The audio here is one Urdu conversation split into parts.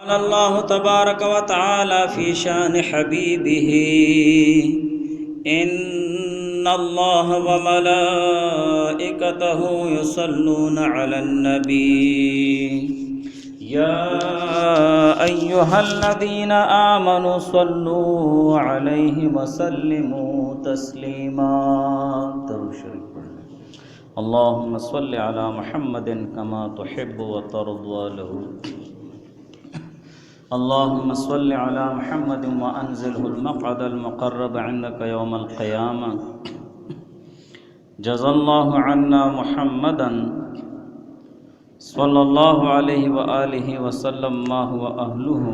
قال الله تبارك وتعالى في شان حبيبه إن الله وملائكته يصلون على النبي يا أيها الذين آمنوا صلوا عليه وسلموا تسليما. اللهم صل على محمد كما تحب وترضى له. اللهم صل على محمد وأنزله المقعد المقرب عندك يوم القيامة. جزا الله عنا محمدا صلى الله عليه وآله وسلم ما هو أهله.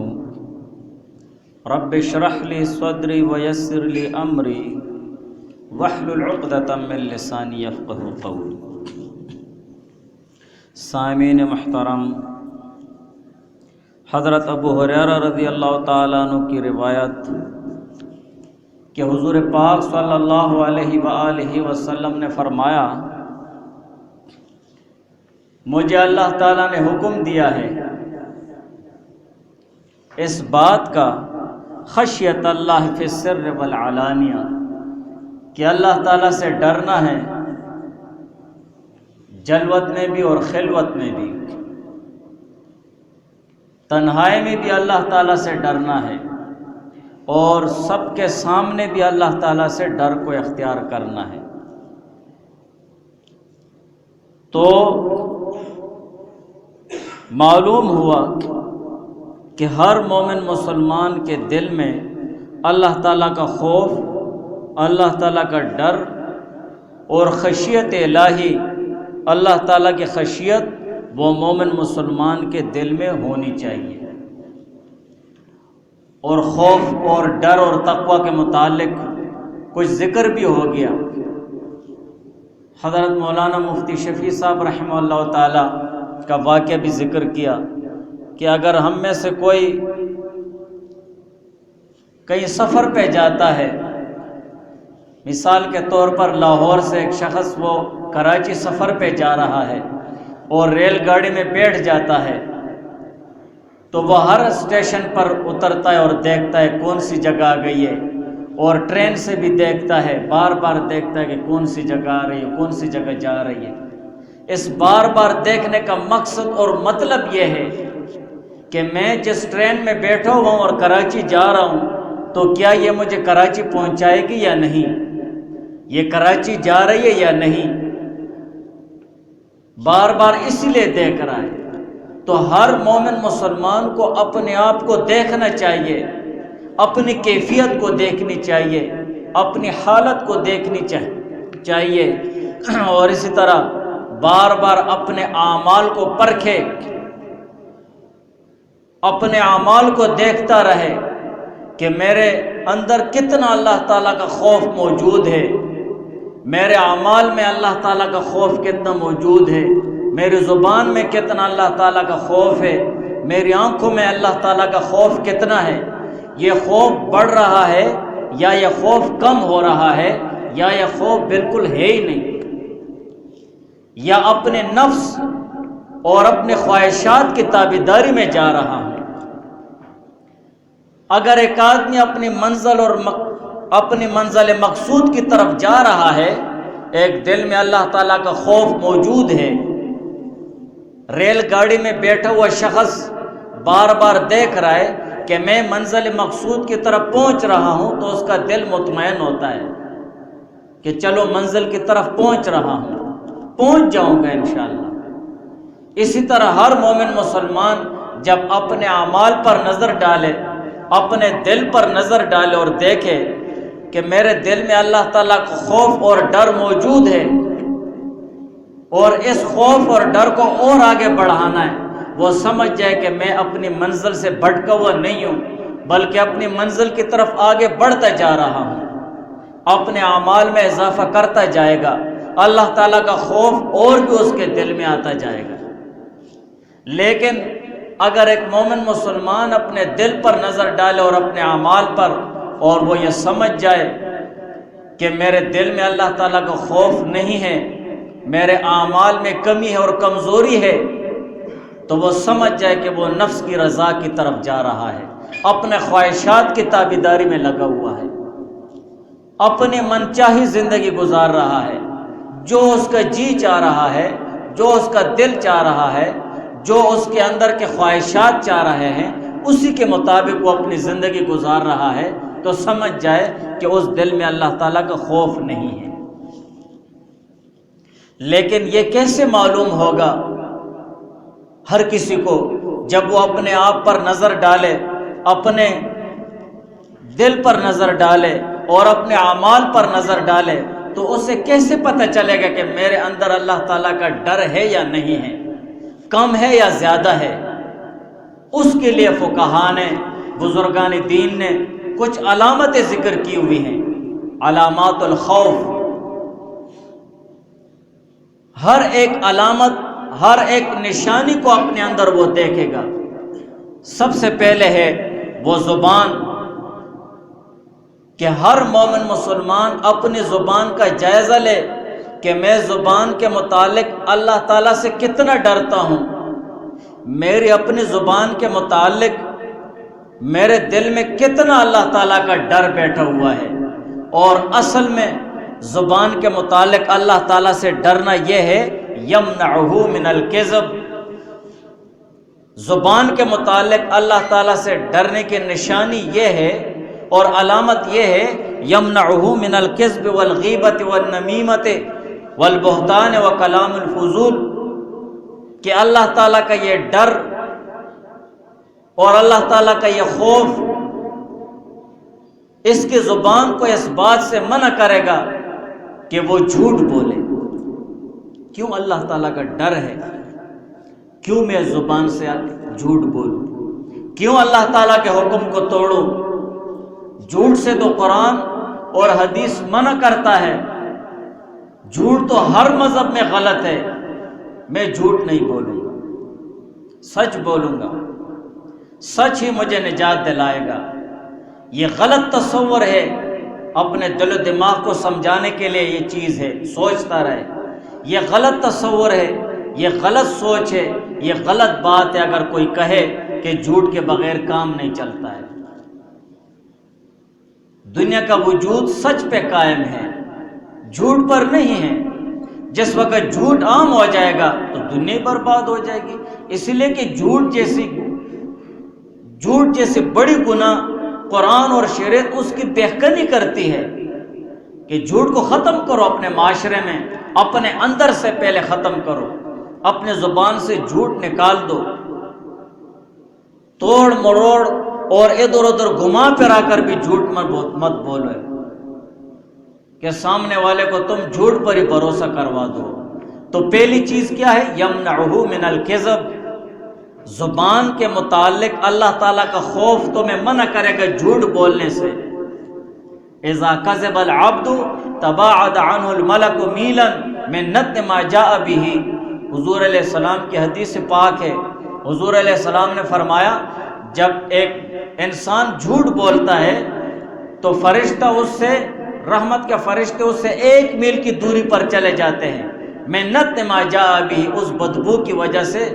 رب اشرح لي صدري ويسر لي أمري واحلل عقدة من لساني يفقه قولي. سامعین محترم، حضرت ابو ہریرہ رضی اللہ تعالیٰ عنہ کی روایت کہ حضور پاک صلی اللہ علیہ وآلہ وسلم نے فرمایا، مجھے اللہ تعالیٰ نے حکم دیا ہے اس بات کا، خشیت اللہ فی السر والعلانیہ، کہ اللہ تعالیٰ سے ڈرنا ہے جلوت میں بھی اور خلوت میں بھی، تنہائی میں بھی اللہ تعالیٰ سے ڈرنا ہے اور سب کے سامنے بھی اللہ تعالیٰ سے ڈر کو اختیار کرنا ہے۔ تو معلوم ہوا کہ ہر مومن مسلمان کے دل میں اللہ تعالیٰ کا خوف، اللہ تعالیٰ کا ڈر اور خشیت الہی، اللہ تعالیٰ کی خشیت وہ مومن مسلمان کے دل میں ہونی چاہیے۔ اور خوف اور ڈر اور تقوی کے متعلق کچھ ذکر بھی ہو گیا۔ حضرت مولانا مفتی شفیع صاحب رحمہ اللہ تعالی کا واقعہ بھی ذکر کیا کہ اگر ہم میں سے کوئی کہیں سفر پہ جاتا ہے، مثال کے طور پر لاہور سے ایک شخص وہ کراچی سفر پہ جا رہا ہے اور ریل گاڑی میں بیٹھ جاتا ہے، تو وہ ہر اسٹیشن پر اترتا ہے اور دیکھتا ہے کون سی جگہ آ گئی ہے، اور ٹرین سے بھی دیکھتا ہے، بار بار دیکھتا ہے کہ کون سی جگہ آ رہی ہے، کون سی جگہ جا رہی ہے۔ اس بار بار دیکھنے کا مقصد اور مطلب یہ ہے کہ میں جس ٹرین میں بیٹھا ہوا ہوں اور کراچی جا رہا ہوں، تو کیا یہ مجھے کراچی پہنچائے گی یا نہیں، یہ کراچی جا رہی ہے یا نہیں، بار بار اسی لیے دیکھ رہا ہے۔ تو ہر مومن مسلمان کو اپنے آپ کو دیکھنا چاہیے، اپنی کیفیت کو دیکھنی چاہیے، اپنی حالت کو دیکھنی چاہیے، اور اسی طرح بار بار اپنے اعمال کو پرکھے، اپنے اعمال کو دیکھتا رہے کہ میرے اندر کتنا اللہ تعالیٰ کا خوف موجود ہے، میرے اعمال میں اللہ تعالیٰ کا خوف کتنا موجود ہے، میری زبان میں کتنا اللہ تعالیٰ کا خوف ہے، میری آنکھوں میں اللہ تعالیٰ کا خوف کتنا ہے، یہ خوف بڑھ رہا ہے یا یہ خوف کم ہو رہا ہے، یا یہ خوف بالکل ہے ہی نہیں، یا اپنے نفس اور اپنے خواہشات کی تابعداری میں جا رہا ہوں۔ اگر ایک آدمی اپنی منزل مقصود کی طرف جا رہا ہے، ایک دل میں اللہ تعالیٰ کا خوف موجود ہے، ریل گاڑی میں بیٹھا ہوا شخص بار بار دیکھ رہا ہے کہ میں منزل مقصود کی طرف پہنچ رہا ہوں، تو اس کا دل مطمئن ہوتا ہے کہ چلو منزل کی طرف پہنچ رہا ہوں، پہنچ جاؤں گا انشاءاللہ۔ اسی طرح ہر مومن مسلمان جب اپنے اعمال پر نظر ڈالے، اپنے دل پر نظر ڈالے اور دیکھے کہ میرے دل میں اللہ تعالیٰ کا خوف اور ڈر موجود ہے، اور اس خوف اور ڈر کو اور آگے بڑھانا ہے، وہ سمجھ جائے کہ میں اپنی منزل سے بھٹکا ہوا نہیں ہوں، بلکہ اپنی منزل کی طرف آگے بڑھتا جا رہا ہوں، اپنے اعمال میں اضافہ کرتا جائے گا، اللہ تعالیٰ کا خوف اور بھی اس کے دل میں آتا جائے گا۔ لیکن اگر ایک مومن مسلمان اپنے دل پر نظر ڈالے اور اپنے اعمال پر، اور وہ یہ سمجھ جائے کہ میرے دل میں اللہ تعالیٰ کا خوف نہیں ہے، میرے اعمال میں کمی ہے اور کمزوری ہے، تو وہ سمجھ جائے کہ وہ نفس کی رضا کی طرف جا رہا ہے، اپنے خواہشات کی تابعداری میں لگا ہوا ہے، اپنی من چاہی زندگی گزار رہا ہے، جو اس کا جی چاہ رہا ہے، جو اس کا دل چاہ رہا ہے، جو اس کے اندر کے خواہشات چاہ رہے ہیں، اسی کے مطابق وہ اپنی زندگی گزار رہا ہے، تو سمجھ جائے کہ اس دل میں اللہ تعالیٰ کا خوف نہیں ہے۔ لیکن یہ کیسے معلوم ہوگا ہر کسی کو؟ جب وہ اپنے آپ پر نظر ڈالے، اپنے دل پر نظر ڈالے اور اپنے اعمال پر نظر ڈالے، تو اسے کیسے پتہ چلے گا کہ میرے اندر اللہ تعالیٰ کا ڈر ہے یا نہیں ہے، کم ہے یا زیادہ ہے؟ اس کے لیے فقہاء نے، بزرگان دین نے کچھ علامتیں ذکر کی ہوئی ہیں، علامات الخوف۔ ہر ایک علامت، ہر ایک نشانی کو اپنے اندر وہ دیکھے گا۔ سب سے پہلے ہے وہ زبان، کہ ہر مومن مسلمان اپنی زبان کا جائزہ لے کہ میں زبان کے متعلق اللہ تعالیٰ سے کتنا ڈرتا ہوں، میری اپنی زبان کے متعلق میرے دل میں کتنا اللہ تعالیٰ کا ڈر بیٹھا ہوا ہے۔ اور اصل میں زبان کے متعلق اللہ تعالیٰ سے ڈرنا یہ ہے یمنعہ من الکذب، زبان کے متعلق اللہ تعالیٰ سے ڈرنے کی نشانی یہ ہے اور علامت یہ ہے یمنعہ من الکذب والغیبت والنمیمت والبہتان وکلام الفضول، کہ اللہ تعالیٰ کا یہ ڈر اور اللہ تعالیٰ کا یہ خوف اس کی زبان کو اس بات سے منع کرے گا کہ وہ جھوٹ بولے۔ کیوں اللہ تعالیٰ کا ڈر ہے، کیوں میں زبان سے جھوٹ بولوں، کیوں اللہ تعالیٰ کے حکم کو توڑوں؟ جھوٹ سے تو قرآن اور حدیث منع کرتا ہے، جھوٹ تو ہر مذہب میں غلط ہے، میں جھوٹ نہیں بولوں گا، سچ بولوں گا، سچ ہی مجھے نجات دلائے گا۔ یہ غلط تصور ہے، اپنے دل و دماغ کو سمجھانے کے لیے یہ چیز ہے، سوچتا رہے۔ یہ غلط تصور ہے، یہ غلط سوچ ہے، یہ غلط بات ہے اگر کوئی کہے کہ جھوٹ کے بغیر کام نہیں چلتا ہے۔ دنیا کا وجود سچ پہ قائم ہے، جھوٹ پر نہیں ہے۔ جس وقت جھوٹ عام ہو جائے گا تو دنیا برباد ہو جائے گی، اس لیے کہ جھوٹ جیسی بڑی گناہ قرآن اور شریعت اس کی بہکنی کرتی ہے کہ جھوٹ کو ختم کرو، اپنے معاشرے میں اپنے اندر سے پہلے ختم کرو، اپنے زبان سے جھوٹ نکال دو، توڑ مروڑ اور ادھر ادھر گھما پھرا کر بھی جھوٹ مت بولو کہ سامنے والے کو تم جھوٹ پر ہی بھروسہ کروا دو۔ تو پہلی چیز کیا ہے؟ یمنعہ من الکذب، زبان کے متعلق اللہ تعالیٰ کا خوف تمہیں منع کرے گا جھوٹ بولنے سے۔ اذا کذب العبد تباعد عنہ الملک میلا من نتن ما جاء به، حضور علیہ السلام کی حدیث پاک ہے، حضور علیہ السلام نے فرمایا جب ایک انسان جھوٹ بولتا ہے تو فرشتہ اس سے، رحمت کے فرشتے اس سے 1 میل کی دوری پر چلے جاتے ہیں، من نتن ما جاء به، اس بدبو کی وجہ سے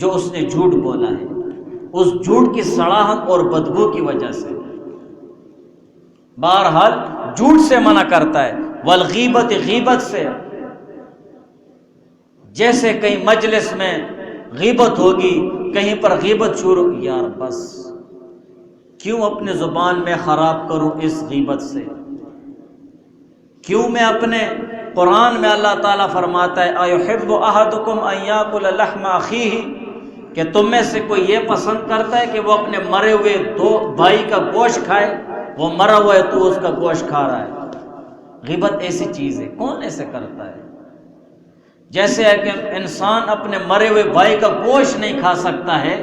جو اس نے جھوٹ بولا ہے، اس جھوٹ کی سڑاہٹ اور بدبو کی وجہ سے۔ بہرحال جھوٹ سے منع کرتا ہے، والغیبت، غیبت سے، جیسے کہیں مجلس میں غیبت ہوگی، کہیں پر غیبت شروع، یار بس کیوں اپنے زبان میں خراب کروں اس غیبت سے؟ کیوں میں اپنے قرآن میں اللہ تعالیٰ فرماتا ہے ایحب احدکم ان یاکل لحم اخیہ، کہ تم میں سے کوئی یہ پسند کرتا ہے کہ وہ اپنے مرے ہوئے دو بھائی کا گوشت کھائے، وہ مرا ہوا ہے تو اس کا گوشت کھا رہا ہے۔ غیبت ایسی چیز ہے، کون ایسے کرتا ہے؟ جیسے ہے کہ انسان اپنے مرے ہوئے بھائی کا گوشت نہیں کھا سکتا ہے،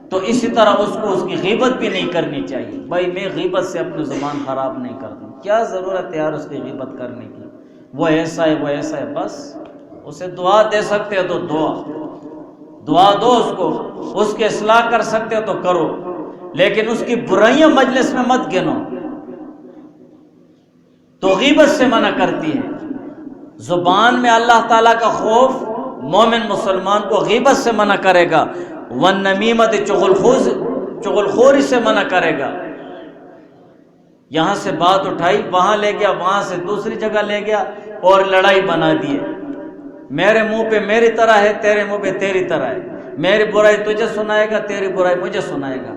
تو اسی طرح اس کو اس کی غیبت بھی نہیں کرنی چاہیے۔ بھائی میں غیبت سے اپنی زبان خراب نہیں کرتا، کیا ضرورت ہے یار اس کی غیبت کرنے کی، وہ ایسا ہے وہ ایسا ہے، بس اسے دعا دے سکتے ہو تو دعا دو اس کو، اس کی اصلاح کر سکتے ہو تو کرو، لیکن اس کی برائیاں مجلس میں مت گنو۔ تو غیبت سے منع کرتی ہے۔ زبان میں اللہ تعالیٰ کا خوف مومن مسلمان کو غیبت سے منع کرے گا، والنمیمت چغل خوری سے منع کرے گا۔ یہاں سے بات اٹھائی وہاں لے گیا، وہاں سے دوسری جگہ لے گیا اور لڑائی بنا دیے۔ میرے منہ پہ میری طرح ہے، تیرے منہ پہ تیری طرح ہے، میری برائی تجھے سنائے گا، تیری برائی مجھے سنائے گا۔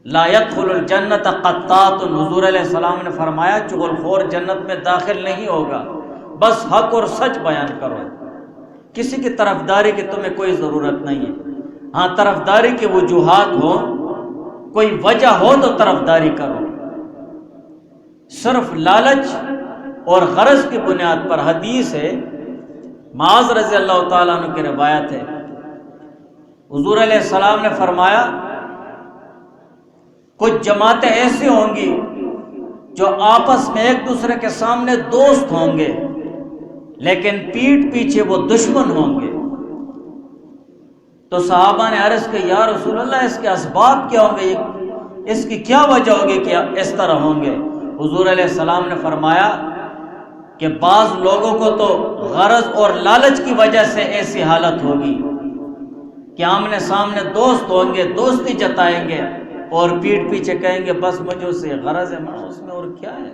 لا يدخل الجنت قطات، حضور علیہ السلام نے فرمایا چغل خور جنت میں داخل نہیں ہوگا، بس حق اور سچ بیان کرو، کسی کی طرفداری کی تمہیں کوئی ضرورت نہیں ہے۔ ہاں طرفداری کی وجوہات ہو، کوئی وجہ ہو تو طرفداری کرو، صرف لالچ اور غرض کی بنیاد پر۔ حدیث ہے، معاذ رضی اللہ تعالیٰ عنہ کی روایت ہے، حضور علیہ السلام نے فرمایا کچھ جماعتیں ایسی ہوں گی جو آپس میں ایک دوسرے کے سامنے دوست ہوں گے لیکن پیٹھ پیچھے وہ دشمن ہوں گے۔ تو صحابہ نے عرض کی یا رسول اللہ اس کے اسباب کیا ہوں گے، اس کی کیا وجہ ہوگی کہ اس طرح ہوں گے؟ حضور علیہ السلام نے فرمایا کہ بعض لوگوں کو تو غرض اور لالچ کی وجہ سے ایسی حالت ہوگی کہ آمنے سامنے دوست ہوں گے، دوستی جتائیں گے اور پیٹھ پیچھے کہیں گے بس مجھے اس سے غرض ہے، میں اس میں اور کیا ہے،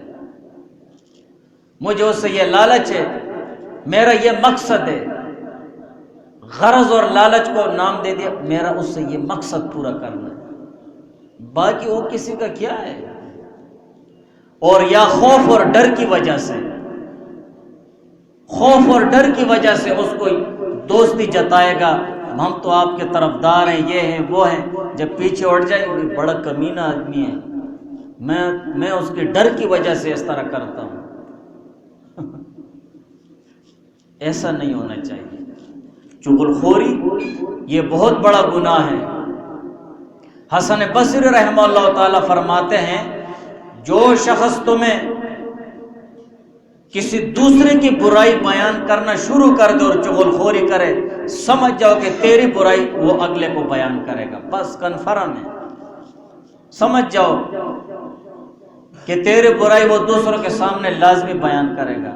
مجھے اس سے یہ لالچ ہے، میرا یہ مقصد ہے۔ غرض اور لالچ کو نام دے دیا، میرا اس سے یہ مقصد پورا کرنا ہے، باقی وہ کسی کا کیا ہے۔ اور یا خوف اور ڈر کی وجہ سے، خوف اور ڈر کی وجہ سے اس کو دوستی جتائے گا، ہم تو آپ کے طرفدار ہیں، یہ ہیں وہ ہیں، جب پیچھے اٹھ جائے گا بڑا کمینہ آدمی ہے، میں اس کے ڈر کی وجہ سے اس طرح کرتا ہوں۔ ایسا نہیں ہونا چاہیے۔ چغل خوری یہ بہت بڑا گناہ ہے۔ حسن بصری رحمہ اللہ تعالی فرماتے ہیں جو شخص تمہیں کسی دوسرے کی برائی بیان کرنا شروع کر دے اور چغل خوری کرے، سمجھ جاؤ کہ تیری برائی وہ اگلے کو بیان کرے گا، بس کنفرم ہے، سمجھ جاؤ کہ تیری برائی وہ دوسروں کے سامنے لازمی بیان کرے گا۔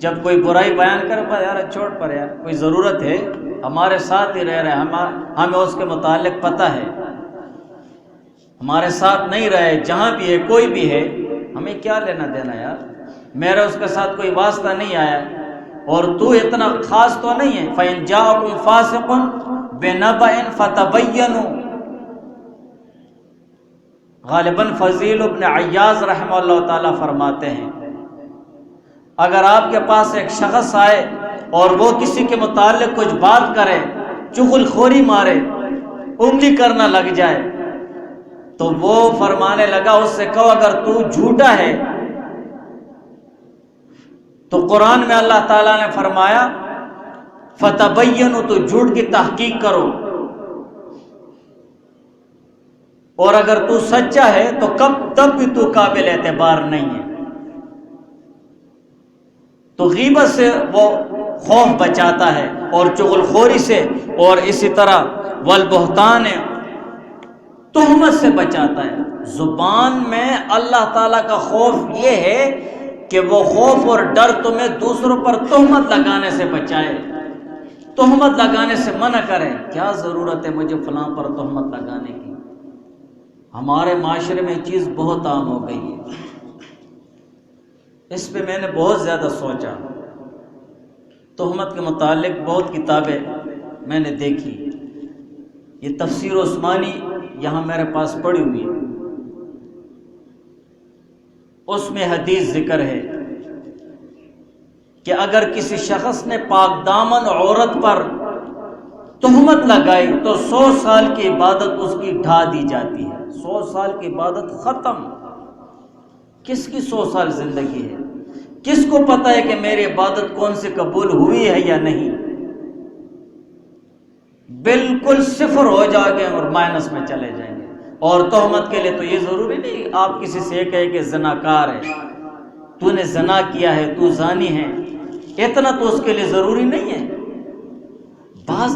جب کوئی برائی بیان کرے پر یار چھوڑ پر یار، کوئی ضرورت ہے، ہمارے ساتھ ہی رہ رہے، ہمیں اس کے متعلق پتہ ہے، ہمارے ساتھ نہیں رہے، جہاں بھی ہے کوئی بھی ہے، ہمیں کیا لینا دینا یار، میرا اس کے ساتھ کوئی واسطہ نہیں آیا، اور تو اتنا خاص تو نہیں ہے۔ فَإِن جَاءَكُمْ فَاسِقٌ بِنَبَإٍ فَتَبَيَّنُوا، غالباً فضیل ابن عیاض رحمہ اللہ تعالیٰ فرماتے ہیں اگر آپ کے پاس ایک شخص آئے اور وہ کسی کے متعلق کچھ بات کرے، چغل خوری مارے، انگلی کرنا لگ جائے، تو وہ فرمانے لگا اس سے کہو اگر تو جھوٹا ہے تو قرآن میں اللہ تعالیٰ نے فرمایا فَتَبَيَّنُوا، تو جھوٹ کی تحقیق کرو، اور اگر تو سچا ہے تو تب بھی تو قابل اعتبار نہیں ہے۔ تو غیبت سے وہ خوف بچاتا ہے اور چغل خوری سے، اور اسی طرح والبہتان تہمت سے بچاتا ہے۔ زبان میں اللہ تعالیٰ کا خوف یہ ہے کہ وہ خوف اور ڈر تمہیں دوسروں پر تہمت لگانے سے بچائے، تہمت لگانے سے منع کرے۔ کیا ضرورت ہے مجھے فلاں پر تہمت لگانے کی؟ ہمارے معاشرے میں یہ چیز بہت عام ہو گئی ہے، اس پہ میں نے بہت زیادہ سوچا، تہمت کے متعلق بہت کتابیں میں نے دیکھی، یہ تفسیر عثمانی یہاں میرے پاس پڑی ہوئی ہے، اس میں حدیث ذکر ہے کہ اگر کسی شخص نے پاک دامن عورت پر تہمت لگائی تو 100 سال کی عبادت اس کی ڈھا دی جاتی ہے، 100 سال کی عبادت ختم۔ کس کی 100 سال زندگی ہے؟ کس کو پتہ ہے کہ میری عبادت کون سی قبول ہوئی ہے یا نہیں؟ بالکل صفر ہو جائیں گے اور مائنس میں چلے جائیں گے۔ اور تہمت کے لیے تو یہ ضروری نہیں آپ کسی سے کہے کہ زناکار ہے، تو نے زنا کیا ہے، تو زانی ہے، اتنا تو اس کے لیے ضروری نہیں ہے۔ بعض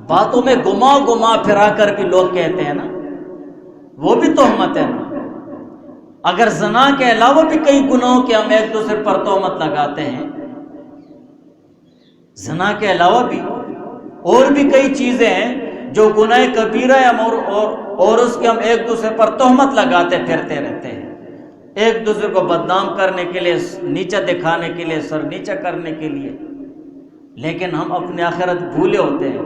باتوں میں گما پھرا کر بھی لوگ کہتے ہیں نا، وہ بھی تہمت ہے نا۔ اگر زنا کے علاوہ بھی کئی گناہوں کے ہم ایک دوسرے پر تہمت لگاتے ہیں زنا کے علاوہ بھی اور بھی کئی چیزیں ہیں جو گناہ کبیرہ ہے، اور اس کے ہم ایک دوسرے پر تہمت لگاتے پھرتے رہتے ہیں، ایک دوسرے کو بدنام کرنے کے لیے، نیچا دکھانے کے لیے، سر نیچا کرنے کے لیے، لیکن ہم اپنی آخرت بھولے ہوتے ہیں،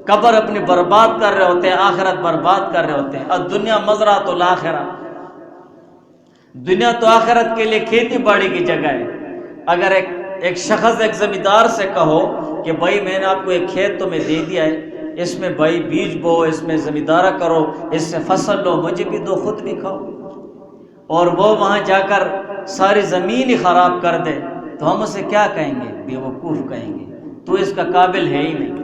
قبر اپنی برباد کر رہے ہوتے ہیں، آخرت برباد کر رہے ہوتے ہیں۔ الدنیا مزرعۃ الآخرہ، دنیا تو آخرت کے لیے کھیتی باڑی کی جگہ ہے۔ اگر ایک شخص ایک زمیندار سے کہو کہ بھائی میں نے آپ کو ایک کھیت تمہیں دے دیا ہے، اس میں بھائی بیج بو، اس میں زمیندارہ کرو، اس سے فصل لو، مجھے بھی دو، خود بھی کھاؤ، اور وہ وہاں جا کر ساری زمین ہی خراب کر دے، تو ہم اسے کیا کہیں گے؟ بے وقوف کہیں گے، تو اس کا قابل ہے ہی نہیں۔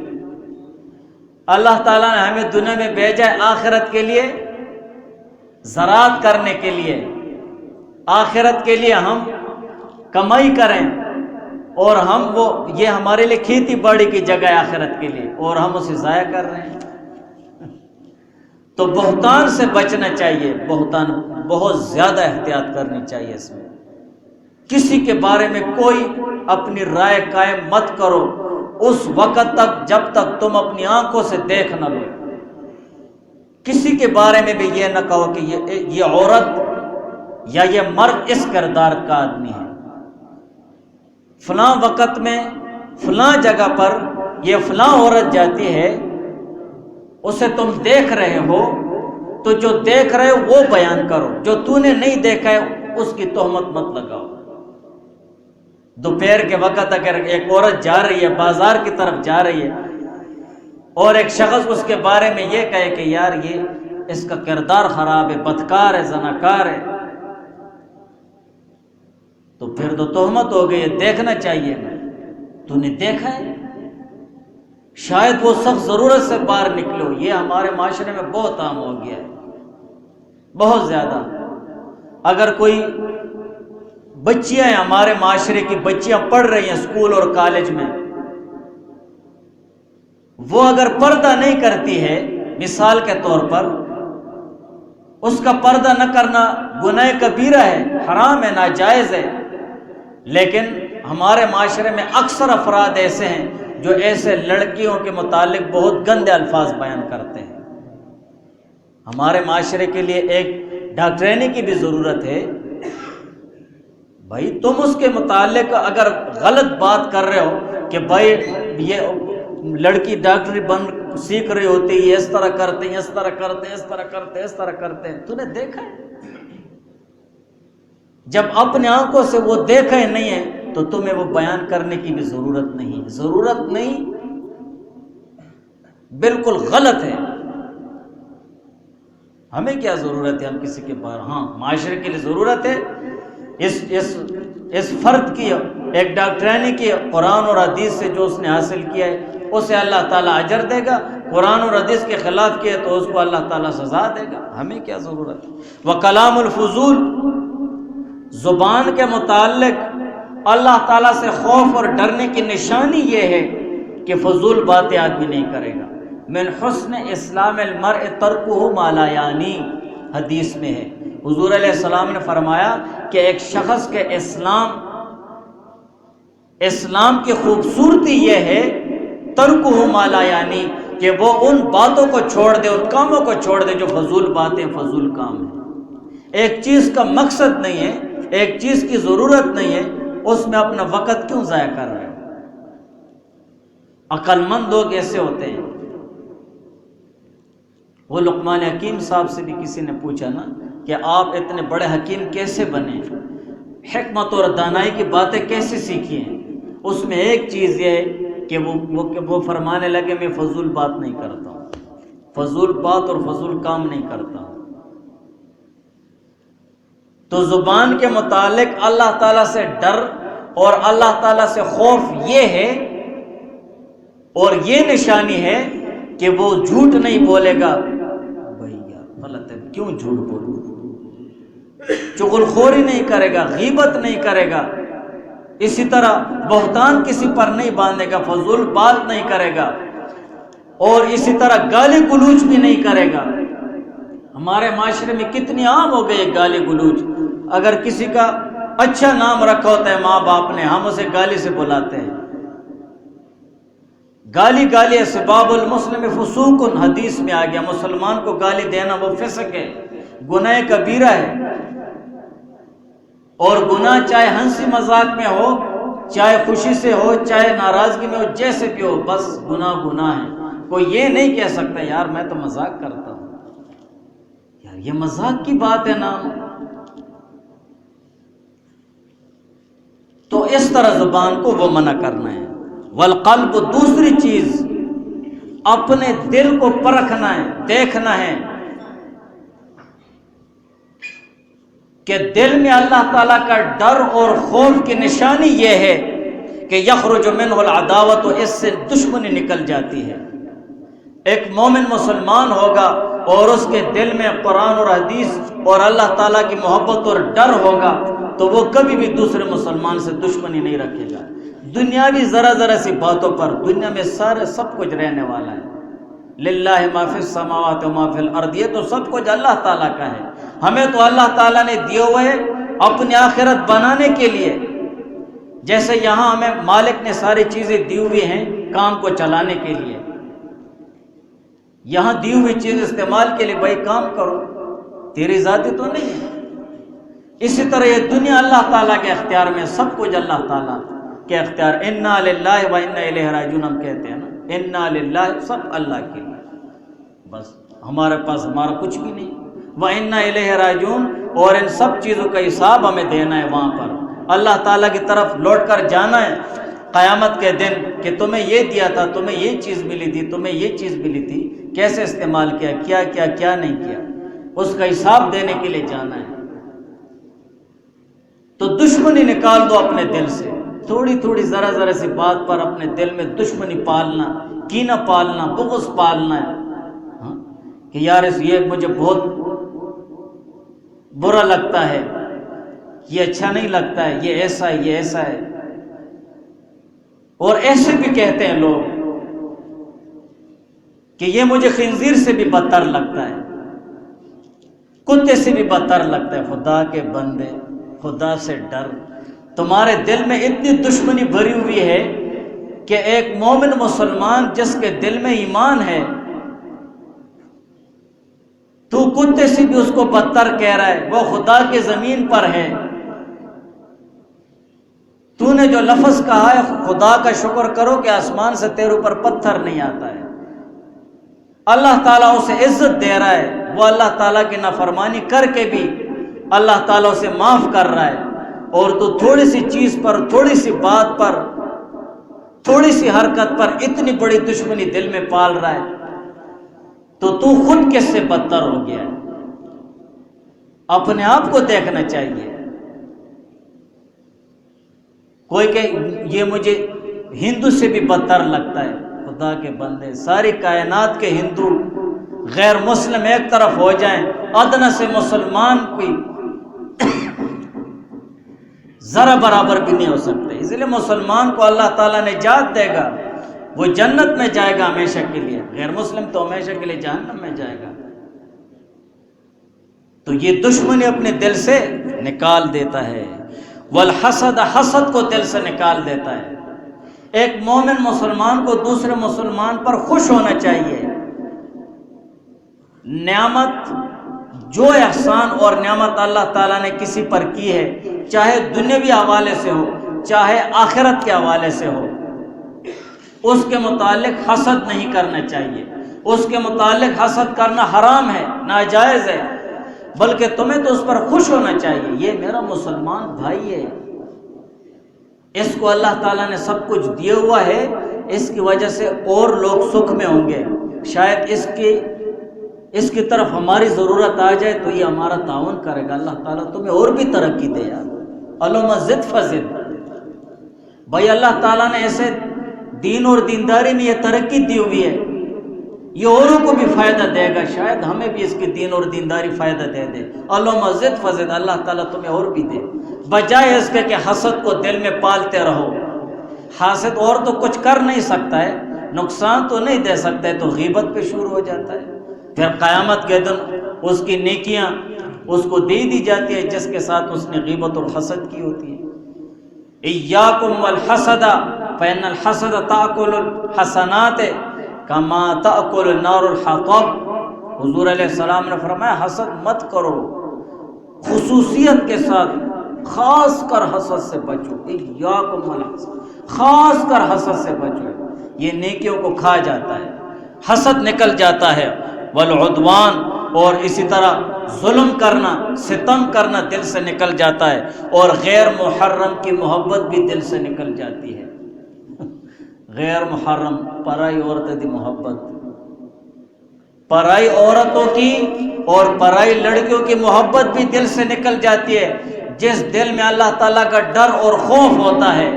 اللہ تعالیٰ نے ہمیں دنیا میں بھیجا ہے آخرت کے لیے، زراعت کرنے کے لیے، آخرت کے لیے ہم کمائی کریں، اور یہ ہمارے لیے کھیتی باڑی کی جگہ ہے آخرت کے لیے، اور ہم اسے ضائع کر رہے ہیں۔ تو بہتان سے بچنا چاہیے، بہتان بہت زیادہ احتیاط کرنی چاہیے اس میں۔ کسی کے بارے میں کوئی اپنی رائے قائم مت کرو اس وقت تک جب تک تم اپنی آنکھوں سے دیکھ نہ لو۔ کسی کے بارے میں بھی یہ نہ کہو کہ یہ عورت یا یہ مرد اس کردار کا آدمی ہے، فلاں وقت میں فلاں جگہ پر یہ فلاں عورت جاتی ہے، اسے تم دیکھ رہے ہو، تو جو دیکھ رہے ہو وہ بیان کرو، جو تو نے نہیں دیکھا ہے اس کی تہمت مت لگاؤ۔ دوپہر کے وقت اگر ایک عورت جا رہی ہے، بازار کی طرف جا رہی ہے، اور ایک شخص اس کے بارے میں یہ کہے کہ یار یہ اس کا کردار خراب ہے، بدکار ہے، زناکار ہے، تو پھر تو تہمت ہو گئی ہے، دیکھنا چاہیے نا، تو نے دیکھا ہے؟ شاید وہ سخت ضرورت سے باہر نکلو۔ یہ ہمارے معاشرے میں بہت عام ہو گیا ہے، بہت زیادہ۔ اگر کوئی بچیاں ہیں، ہمارے معاشرے کی بچیاں پڑھ رہی ہیں اسکول اور کالج میں، وہ اگر پردہ نہیں کرتی ہے، مثال کے طور پر، اس کا پردہ نہ کرنا گناہ کبیرہ ہے، حرام ہے، ناجائز ہے، لیکن ہمارے معاشرے میں اکثر افراد ایسے ہیں جو ایسے لڑکیوں کے متعلق بہت گندے الفاظ بیان کرتے ہیں۔ ہمارے معاشرے کے لیے ایک ڈاکٹرینی کی بھی ضرورت ہے۔ بھائی تم اس کے متعلق اگر غلط بات کر رہے ہو کہ بھائی یہ لڑکی ڈاکٹری سیکھ رہی ہوتی ہے، اس طرح کرتے ہیں، اس طرح کرتے ہیں، اس طرح کرتے ہیں، اس طرح کرتے ہیں، تو نے دیکھا ہے؟ جب اپنے آنکھوں سے وہ دیکھا ہی نہیں ہے تو تمہیں وہ بیان کرنے کی بھی ضرورت نہیں، ضرورت نہیں، بالکل غلط ہے۔ ہمیں کیا ضرورت ہے ہم کسی کے بارے، ہاں معاشرے کے لیے ضرورت ہے، اس فرد کی ایک ڈاکٹرینی کی قرآن اور حدیث سے جو اس نے حاصل کیا ہے اسے اللہ تعالیٰ اجر دے گا، قرآن اور حدیث کے خلاف کیا تو اس کو اللہ تعالیٰ سزا دے گا، ہمیں کیا ضرورت ہے۔ وکلام الفضول، زبان کے متعلق اللہ تعالیٰ سے خوف اور ڈرنے کی نشانی یہ ہے کہ فضول باتیں آدمی نہیں کرے گا۔ من حسن اسلام المرء ترکہ ما لا یعنی، حدیث میں ہے، حضور علیہ السلام نے فرمایا کہ ایک شخص کے اسلام کی خوبصورتی یہ ہے ترکہ ما لا یعنی، کہ وہ ان باتوں کو چھوڑ دے، ان کاموں کو چھوڑ دے جو فضول باتیں، فضول کام ہیں۔ ایک چیز کا مقصد نہیں ہے، ایک چیز کی ضرورت نہیں ہے، اس میں اپنا وقت کیوں ضائع کر رہے ہو؟ عقل مند لوگ ایسے ہوتے ہیں۔ وہ لقمان حکیم صاحب سے بھی کسی نے پوچھا نا کہ آپ اتنے بڑے حکیم کیسے بنے، حکمت اور دانائی کی باتیں کیسے سیکھی ہیں؟ اس میں ایک چیز یہ ہے کہ وہ فرمانے لگے میں فضول بات نہیں کرتا ہوں، فضول بات اور فضول کام نہیں کرتا ہوں۔ تو زبان کے متعلق اللہ تعالیٰ سے ڈر اور اللہ تعالیٰ سے خوف یہ ہے، اور یہ نشانی ہے کہ وہ جھوٹ نہیں بولے گا۔ بھائی یار غلط ہے، کیوں جھوٹ بولوں؟ چغل خوری نہیں کرے گا، غیبت نہیں کرے گا، اسی طرح بہتان کسی پر نہیں باندھے گا، فضول بات نہیں کرے گا، اور اسی طرح گالی گلوچ بھی نہیں کرے گا۔ ہمارے معاشرے میں کتنی عام ہو گئی گالی گلوچ۔ اگر کسی کا اچھا نام رکھا ہوتا ہے ماں باپ نے، ہم اسے گالی سے بلاتے ہیں، گالی گالی سباب المسلم فسوق، حدیث میں آ گیا مسلمان کو گالی دینا وہ فسق ہے، گناہ کبیرہ ہے۔ اور گناہ چاہے ہنسی مذاق میں ہو، چاہے خوشی سے ہو، چاہے ناراضگی میں ہو، جیسے بھی ہو، بس گناہ گناہ ہے۔ کوئی یہ نہیں کہہ سکتا یار میں تو مذاق کرتا ہوں، یار یہ مذاق کی بات ہے نا۔ تو اس طرح زبان کو وہ منع کرنا ہے۔ والقلب، دوسری چیز اپنے دل کو پرکھنا ہے، دیکھنا ہے کہ دل میں اللہ تعالیٰ کا ڈر اور خوف کی نشانی یہ ہے کہ یخرج منہ العداوت، اس سے دشمنی نکل جاتی ہے۔ ایک مومن مسلمان ہوگا اور اس کے دل میں قرآن اور حدیث اور اللہ تعالیٰ کی محبت اور ڈر ہوگا تو وہ کبھی بھی دوسرے مسلمان سے دشمنی نہیں رکھے گا۔ دنیاوی ذرا ذرا سی باتوں پر، دنیا میں سارے سب کچھ رہنے والا ہے۔ للہ ما فی السماوات و ما فی الارض، یہ تو سب کچھ اللہ تعالیٰ کا ہے۔ ہمیں تو اللہ تعالیٰ نے دیے ہوئے اپنی آخرت بنانے کے لیے، جیسے یہاں ہمیں مالک نے ساری چیزیں دی ہوئی ہیں کام کو چلانے کے لیے، یہاں دی ہوئی چیز استعمال کے لیے بھائی کام کرو، تیری ذاتی تو نہیں ہے۔ اسی طرح یہ دنیا اللہ تعالیٰ کے اختیار میں، سب کچھ اللہ تعالیٰ کے اختیار۔ انا للہ و انا الیہ راجعون، ہم کہتے ہیں نا انا للہ، سب اللہ کے لیے، بس ہمارے پاس ہمارا کچھ بھی نہیں۔ و انا الیہ راجعون، اور ان سب چیزوں کا حساب ہمیں دینا ہے وہاں پر، اللہ تعالیٰ کی طرف لوٹ کر جانا ہے قیامت کے دن کہ تمہیں یہ دیا تھا، تمہیں یہ چیز ملی تھی، تمہیں یہ چیز ملی تھی، کیسے استعمال کیا، کیا کیا کیا نہیں کیا، اس کا حساب دینے کے لیے جانا ہے۔ تو دشمنی نکال دو اپنے دل سے، تھوڑی تھوڑی ذرا ذرا سی بات پر اپنے دل میں دشمنی پالنا، کینہ پالنا، بغض پالنا ہے کہ یار یہ مجھے بہت برا لگتا ہے، یہ اچھا نہیں لگتا ہے، یہ ایسا ہے، یہ ایسا ہے۔ اور ایسے بھی کہتے ہیں لوگ کہ یہ مجھے خنزیر سے بھی بدتر لگتا ہے، کتے سے بھی بدتر لگتا ہے۔ خدا کے بندے، خدا سے ڈر۔ تمہارے دل میں اتنی دشمنی بھری ہوئی ہے کہ ایک مومن مسلمان جس کے دل میں ایمان ہے، تو کتے سے بھی اس کو بدتر کہہ رہا ہے، وہ خدا کی زمین پر ہے۔ تو نے جو لفظ کہا ہے، خدا کا شکر کرو کہ آسمان سے تیرے اوپر پتھر نہیں آتا ہے۔ اللہ تعالیٰ اسے عزت دے رہا ہے، وہ اللہ تعالیٰ کی نافرمانی کر کے بھی اللہ تعالیٰ اسے معاف کر رہا ہے، اور تو تھوڑی سی چیز پر، تھوڑی سی بات پر، تھوڑی سی حرکت پر اتنی بڑی دشمنی دل میں پال رہا ہے، تو خود کس سے بدتر ہو گیا ہے۔ اپنے آپ کو دیکھنا چاہیے۔ کوئی کہ یہ مجھے ہندو سے بھی بدتر لگتا ہے، خدا کے بندے، ساری کائنات کے ہندو غیر مسلم ایک طرف ہو جائیں، ادنیٰ سے مسلمان کوئی ذرا برابر بھی نہیں ہو سکتے۔ اس لیے مسلمان کو اللہ تعالیٰ نجات دے گا، وہ جنت میں جائے گا ہمیشہ کے لیے، غیر مسلم تو ہمیشہ کے لیے جہنم میں جائے گا۔ تو یہ دشمنی اپنے دل سے نکال دیتا ہے۔ والحسد، حسد کو دل سے نکال دیتا ہے۔ ایک مومن مسلمان کو دوسرے مسلمان پر خوش ہونا چاہیے۔ نعمت، جو احسان اور نعمت اللہ تعالیٰ نے کسی پر کی ہے، چاہے دنیاوی حوالے سے ہو، چاہے آخرت کے حوالے سے ہو، اس کے متعلق حسد نہیں کرنا چاہیے۔ اس کے متعلق حسد کرنا حرام ہے، ناجائز ہے، بلکہ تمہیں تو اس پر خوش ہونا چاہیے۔ یہ میرا مسلمان بھائی ہے، اس کو اللہ تعالیٰ نے سب کچھ دیا ہوا ہے، اس کی وجہ سے اور لوگ سکھ میں ہوں گے، شاید اس کی طرف ہماری ضرورت آ جائے تو یہ ہمارا تعاون کرے گا۔ اللہ تعالیٰ تمہیں اور بھی ترقی دے یار، علم زد فزد۔ بھائی اللہ تعالیٰ نے ایسے دین اور دینداری میں یہ ترقی دی ہوئی ہے، یہ اوروں کو بھی فائدہ دے گا، شاید ہمیں بھی اس کی دین اور دینداری فائدہ دے دے۔ علم زد فزد، اللہ تعالیٰ تمہیں اور بھی دے، بجائے اس کے کہ حسد کو دل میں پالتے رہو۔ حاسد اور تو کچھ کر نہیں سکتا ہے، نقصان تو نہیں دے سکتا ہے، تو غیبت پہ شروع ہو جاتا ہے۔ پھر قیامت کے دن اس کی نیکیاں اس کو دے دی جاتی ہے جس کے ساتھ اس نے غیبت اور حسد کی ہوتی ہے۔ ایاکم والحسد، فإن الحسد تأكل الحسنات کما تأکل النار الحطب. حضور علیہ السلام نے فرمایا حسد مت کرو، خصوصیت کے ساتھ خاص کر حسد سے بچو. ایاکم الحسد، خاص کر حسد سے بچو، یہ نیکیوں کو کھا جاتا ہے، حسد نکل جاتا ہے. والعدوان، اور اسی طرح ظلم کرنا، ستم کرنا دل سے نکل جاتا ہے، اور غیر محرم کی محبت بھی دل سے نکل جاتی ہے. غیر محرم پرائی عورتوں کی محبت، پرائی عورتوں کی اور پرائی لڑکیوں کی محبت بھی دل سے نکل جاتی ہے. جس دل میں اللہ تعالیٰ کا ڈر اور خوف ہوتا ہے،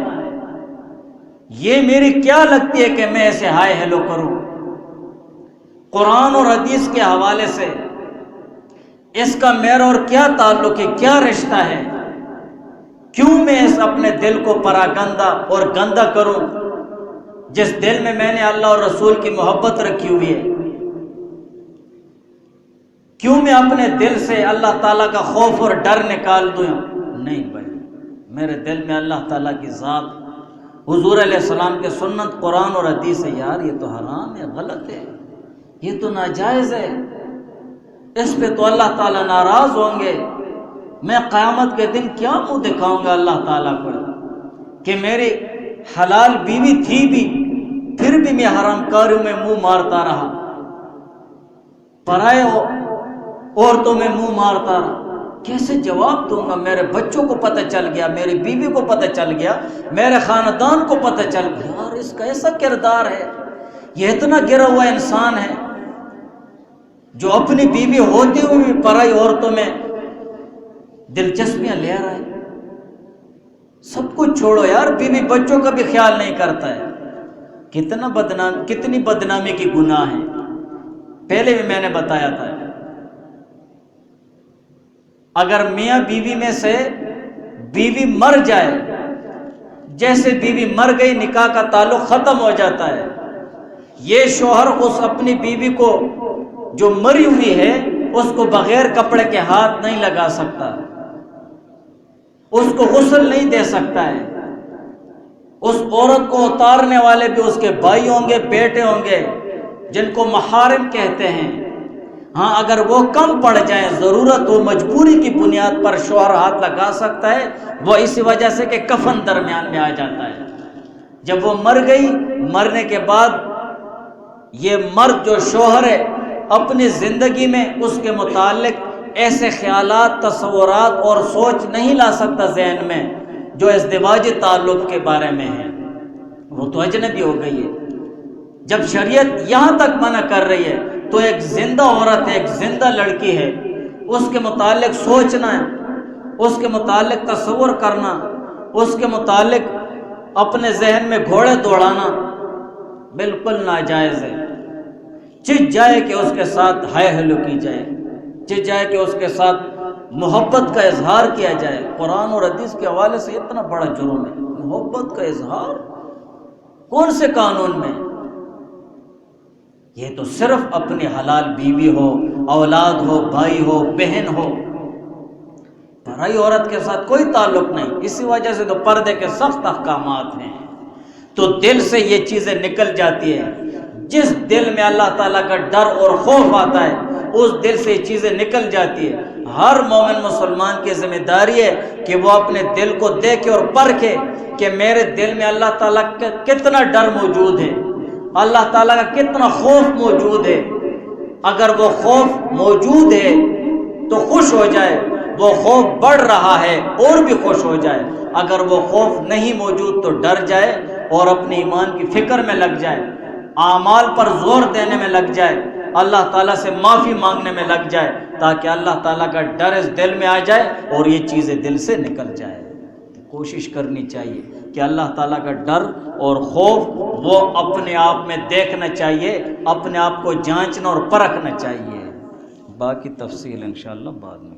یہ میری کیا لگتی ہے کہ میں اسے ہائے ہیلو کروں. قرآن اور حدیث کے حوالے سے اس کا میرا اور کیا تعلق ہے، کیا رشتہ ہے؟ کیوں میں اس اپنے دل کو پراگندہ اور گندہ کروں جس دل میں نے اللہ اور رسول کی محبت رکھی ہوئی ہے؟ کیوں میں اپنے دل سے اللہ تعالیٰ کا خوف اور ڈر نکال دوں؟ نہیں بھائی، میرے دل میں اللہ تعالیٰ کی ذات، حضور علیہ السلام کے سنت، قرآن اور حدیث ہے. یار یہ تو حرام ہے، غلط ہے، یہ تو ناجائز ہے، اس پہ تو اللہ تعالیٰ ناراض ہوں گے. میں قیامت کے دن کیا منہ دکھاؤں گا اللہ تعالیٰ کو کہ میری حلال بیوی تھی بھی، پھر بھی میں حرام کاریوں میں منہ مارتا رہا، پرائے عورتوں میں منہ مارتا رہا. کیسے جواب دوں گا؟ میرے بچوں کو پتہ چل گیا، میری بیوی کو پتہ چل گیا، میرے خاندان کو پتہ چل گیا. یار اس کا ایسا کردار ہے، یہ اتنا گرا ہوا انسان ہے جو اپنی بیوی ہوتی ہوئی بھی پرائی عورتوں میں دلچسپیاں لے رہا ہے. سب کچھ چھوڑو یار، بیوی بچوں کا بھی خیال نہیں کرتا ہے. کتنی بدنامی کی گناہ ہے. پہلے بھی میں نے بتایا تھا، اگر میاں بیوی میں سے بیوی مر جائے، جیسے بیوی مر گئی نکاح کا تعلق ختم ہو جاتا ہے. یہ شوہر اس اپنی بیوی کو جو مری ہوئی ہے اس کو بغیر کپڑے کے ہاتھ نہیں لگا سکتا، اس کو غسل نہیں دے سکتا ہے. اس عورت کو اتارنے والے بھی اس کے بھائی ہوں گے، بیٹے ہوں گے، جن کو محارم کہتے ہیں. ہاں اگر وہ کم پڑ جائیں، ضرورت ہو، مجبوری کی بنیاد پر شوہر ہاتھ لگا سکتا ہے، وہ اسی وجہ سے کہ کفن درمیان میں آ جاتا ہے. جب وہ مر گئی، مرنے کے بعد یہ مرد جو شوہر ہے اپنی زندگی میں اس کے متعلق ایسے خیالات، تصورات اور سوچ نہیں لا سکتا ذہن میں جو ازدواجی تعلق کے بارے میں ہے. وہ تو اجنبی ہو گئی ہے. جب شریعت یہاں تک منع کر رہی ہے تو ایک زندہ عورت ہے، ایک زندہ لڑکی ہے، اس کے متعلق سوچنا ہے، اس کے متعلق تصور کرنا، اس کے متعلق اپنے ذہن میں گھوڑے دوڑانا بالکل ناجائز ہے. چچ جائے کہ اس کے ساتھ ہائے ہلو کی جائے، چچ جائے کہ اس کے ساتھ محبت کا اظہار کیا جائے. قرآن اور حدیث کے حوالے سے اتنا بڑا جرم ہے، محبت کا اظہار کون سے قانون میں؟ یہ تو صرف اپنی حلال بیوی ہو، اولاد ہو، بھائی ہو، بہن ہو، پرائی عورت کے ساتھ کوئی تعلق نہیں. اسی وجہ سے تو پردے کے سخت احکامات ہیں. تو دل سے یہ چیزیں نکل جاتی ہیں. جس دل میں اللہ تعالیٰ کا ڈر اور خوف آتا ہے اس دل سے یہ چیزیں نکل جاتی ہے. ہر مومن مسلمان کی ذمہ داری ہے کہ وہ اپنے دل کو دیکھے اور پرکھے کہ میرے دل میں اللہ تعالیٰ کا کتنا ڈر موجود ہے، اللہ تعالیٰ کا کتنا خوف موجود ہے. اگر وہ خوف موجود ہے تو خوش ہو جائے، وہ خوف بڑھ رہا ہے اور بھی خوش ہو جائے. اگر وہ خوف نہیں موجود تو ڈر جائے اور اپنے ایمان کی فکر میں لگ جائے، اعمال پر زور دینے میں لگ جائے، اللہ تعالیٰ سے معافی مانگنے میں لگ جائے، تاکہ اللہ تعالیٰ کا ڈر اس دل میں آ جائے اور یہ چیزیں دل سے نکل جائے. کوشش کرنی چاہیے کہ اللہ تعالیٰ کا ڈر اور خوف وہ اپنے آپ میں دیکھنا چاہیے، اپنے آپ کو جانچنا اور پرکھنا چاہیے. باقی تفصیل انشاءاللہ بعد میں.